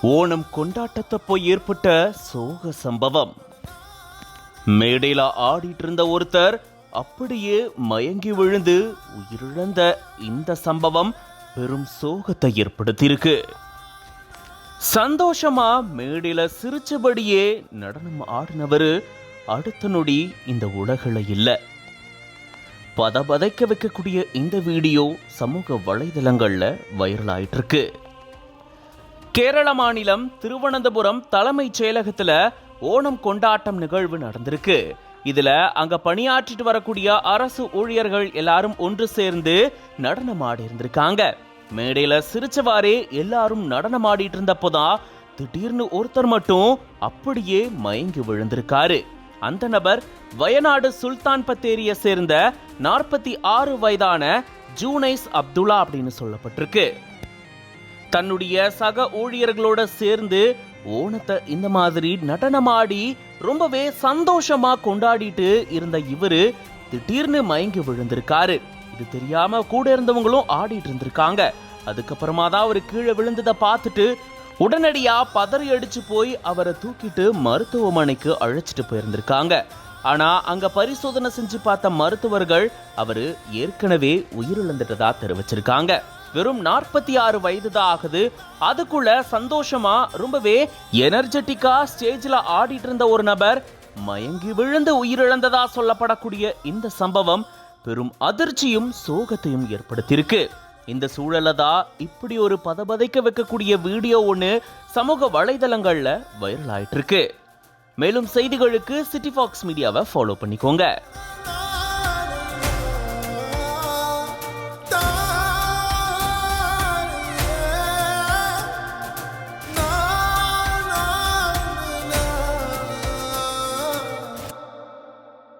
ஓணம் கொண்டாட்டத்தப்போ ஏற்பட்ட சோக சம்பவம். மேடையில ஆடிட்டு இருந்த ஒருத்தர் அப்படியே மயங்கி விழுந்து உயிரிழந்த இந்த சம்பவம் பெரும் சோகத்தை ஏற்படுத்தியிருக்கு. சந்தோஷமா மேடையில சிரிச்சபடியே நடனம் ஆடினவரு அடுத்த நொடி இந்த உலகில இல்ல. பதபதைக்க வைக்கக்கூடிய இந்த வீடியோ சமூக வலைதளங்கள்ல வைரல் ஆயிட்டு இருக்கு. கேரள மாநிலம் திருவனந்தபுரம் தலைமைச் செயலகத்துல ஓணம் கொண்டாட்டம் நிகழ்வு நடந்திருக்கு. இதுல அங்க பணியாற்றிட்டு வரக்கூடிய அரசு ஊழியர்கள் எல்லாரும் ஒன்று சேர்ந்து நடனம் ஆடி இருந்திருக்காங்க. மேடையில சிரிச்சவாறே எல்லாரும் நடனம் ஆடிட்டு இருந்தப்போதான் திடீர்னு ஒருத்தர் மட்டும் அப்படியே மயங்கி விழுந்திருக்காரு. அந்த நபர் வயநாடு சுல்தான் பத்தேரியை சேர்ந்த 46 வயதான ஜூனைஸ் அப்துல்லா அப்படின்னு சொல்லப்பட்டிருக்கு. தன்னுடைய சக ஊழியர்களோட சேர்ந்து ஓணத்தை இந்த மாதிரி நடனமாடி ரொம்பவே சந்தோஷமா கொண்டாடிட்டு இருந்த இவரு திடீர்னு மயங்கி விழுந்திருக்காரு. இது தெரியாம கூட இருந்தவங்களும் ஆடிட்டு இருந்திருக்காங்க. அதுக்கப்புறமா தான் அவரு கீழே விழுந்ததை பார்த்துட்டு உடனடியா பதறி அடிச்சு போய் அவரை தூக்கிட்டு மருத்துவமனைக்கு அழைச்சிட்டு போயிருந்திருக்காங்க. ஆனா அங்க பரிசோதனை செஞ்சு பார்த்த மருத்துவர்கள் அவரு ஏற்கனவே உயிரிழந்துட்டதா தெரிவிச்சிருக்காங்க. வெறும் 46 வயது தான் ஆகுது. அதுக்குள்ள சந்தோஷமா ரொம்பவே எனர்ஜெட்டிக்கா ஸ்டேஜ்ல ஆடிட்டு இருந்த ஒரு நபர் மயங்கி விழுந்து உயிரிழந்ததா சொல்லப்படக்கூடிய இந்த சம்பவம் பெரும் அதிர்ச்சியும் சோகத்தையும் ஏற்படுத்தியிருக்கு. இந்த சூழல தான் இப்படி ஒரு பதபதைக்க வைக்கக்கூடிய வீடியோ ஒன்று சமூக வலைதளங்கள்ல வைரல் ஆயிட்டு இருக்கு. மேலும் செய்திகளுக்கு சிட்டி ஃபாக்ஸ் மீடியாவை ஃபாலோ பண்ணிக்கோங்க.